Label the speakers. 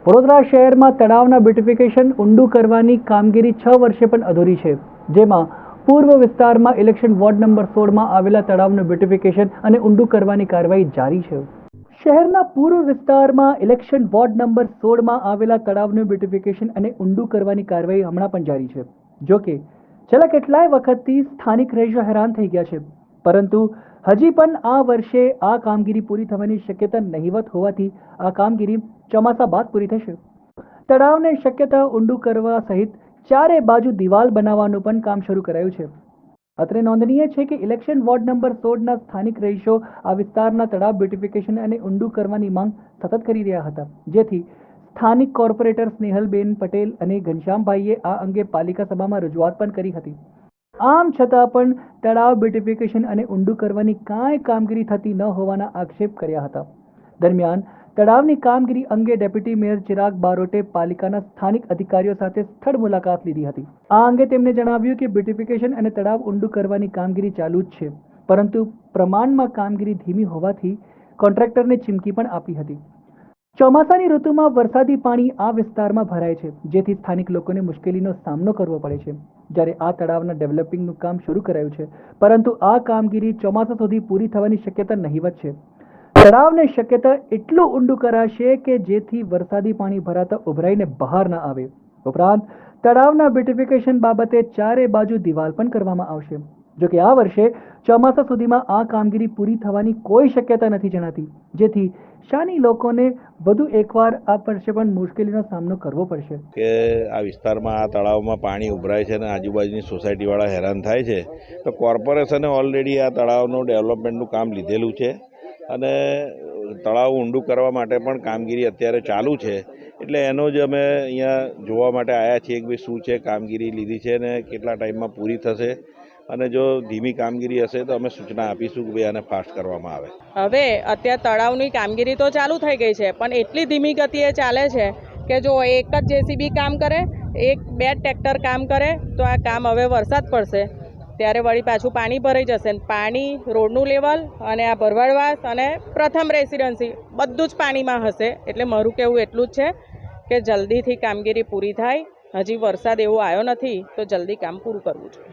Speaker 1: વડોદરા શહેરમાં તળાવના બ્યુટિફિકેશન ઊંડું કરવાની કામગીરી 6 વર્ષે પણ અધૂરી છે, જેમાં પૂર્વ વિસ્તારમાં ઇલેક્શન વોર્ડ નંબર 16માં આવેલા તળાવનું બ્યુટિફિકેશન અને ઊંડું કરવાની કાર્યવાહી જારી છે. શહેરના પૂર્વ વિસ્તારમાં ઇલેક્શન વોર્ડ નંબર 16માં આવેલા તળાવનું બ્યુટિફિકેશન અને ઊંડું કરવાની કાર્યવાહી હમણાં પણ જારી છે. જોકે છેલ્લા કેટલાય વખતથી સ્થાનિક રહીશો હેરાન થઈ ગયા છે, પરંતુ હજી પણ આ વર્ષે આ કામગીરી પૂરી થવાની શક્યતા નહીવત હોવાથી આ કામગીરી ચોમાસા બાદ પૂરી થશે. તળાવને શક્યતા ઊંડું કરવા સહિત ચારે બાજુ દિવાલ બનાવવાનું પણ કામ શરૂ કરાયું છે. અત્રે નોંધનીય છે કે ઇલેક્શન વોર્ડ નંબર 16ના સ્થાનિક રહીશો આ વિસ્તારના તળાવ બ્યુટિફિકેશન અને ઊંડું કરવાની માંગ સતત કરી રહ્યા હતા, જેથી સ્થાનિક કોર્પોરેટર સ્નેહલબેન પટેલ અને ઘનશ્યામભાઈએ આ અંગે પાલિકા સભામાં રજૂઆત પણ કરી હતી. આમ છતાં પણ તળાવ બ્યુટિફિકેશન અને ઊંડું કરવાની કાંઈ કામગીરી થતી ન હોવાના આક્ષેપ કર્યા હતા. દરમિયાન તળાવની કામગીરી અંગે ડેપ્યુટી મેયર ચિરાગ બારોટે પાલિકાના સ્થાનિક અધિકારીઓ સાથે સ્થળ મુલાકાત લીધી હતી. આ અંગે તેમણે જણાવ્યું કે બ્યુટિફિકેશન અને તળાવ ઊંડું કરવાની કામગીરી ચાલુ જ છે, પરંતુ પ્રમાણમાં કામગીરી ધીમી હોવાથી કોન્ટ્રાક્ટરને ચીમકી પણ આપી હતી. ચોમાસાની ઋતુમાં વરસાદી પાણી આ વિસ્તારમાં ભરાય છે, જેથી સ્થાનિક લોકોને મુશ્કેલીનો સામનો કરવો પડે છે. જ્યારે આ તળાવના ડેવલપિંગનું કામ શરૂ કરાયું છે, પરંતુ આ કામગીરી ચોમાસા સુધી પૂરી થવાની શક્યતા નહીવત છે. તળાવને શક્યતા એટલું ઊંડું કરાશે કે જેથી વરસાદી પાણી ભરાતા ઉભરાઈને બહાર ન આવે. ઉપરાંત તળાવના બ્યુટિફિકેશન બાબતે ચારે બાજુ દિવાલ પણ કરવામાં આવશે. જોકે આ વર્ષે ચોમાસા સુધીમાં આ કામગીરી પૂરી થવાની કોઈ શક્યતા નથી જણાતી, જેથી શાની લોકોને વધુ એકવાર આ વર્ષે પણ મુશ્કેલીનો સામનો કરવો પડશે.
Speaker 2: કે આ વિસ્તારમાં આ તળાવમાં પાણી ઉભરાય છે અને આજુબાજુની સોસાયટીવાળા હેરાન થાય છે, તો કોર્પોરેશને ઓલરેડી આ તળાવનું ડેવલપમેન્ટનું કામ લીધેલું છે અને તળાવ ઊંડું કરવા માટે પણ કામગીરી અત્યારે ચાલુ છે. એટલે એનો જ અમે અહીંયા જોવા માટે આવ્યા છીએ કે ભાઈ શું છે કામગીરી લીધી છે અને કેટલા ટાઈમમાં પૂરી થશે, અને જો ધીમી કામગીરી હશે તો અમે સૂચના આપીશું કે ભાઈ આને ફાસ્ટ કરવામાં આવે.
Speaker 3: હવે અત્યારે તળાવની કામગીરી તો ચાલુ થઈ ગઈ છે, પણ એટલી ધીમી ગતિએ ચાલે છે કે જો એક જ જેસીબી કામ કરે, બે ટ્રેક્ટર કામ કરે તો આ કામ હવે વરસાદ પડશે ત્યારે વળી પાછું પાણી ભરાઈ જશે. પાણી રોડનું લેવલ અને આ ભરવાડવાસ અને પ્રથમ રેસિડન્સી બધું જ પાણીમાં હશે. એટલે મારું કહેવું એટલું જ છે કે જલ્દીથી કામગીરી પૂરી થાય. હજી વરસાદ એવો આવ્યો નથી તો જલ્દી કામ પૂરું કરવું જોઈએ.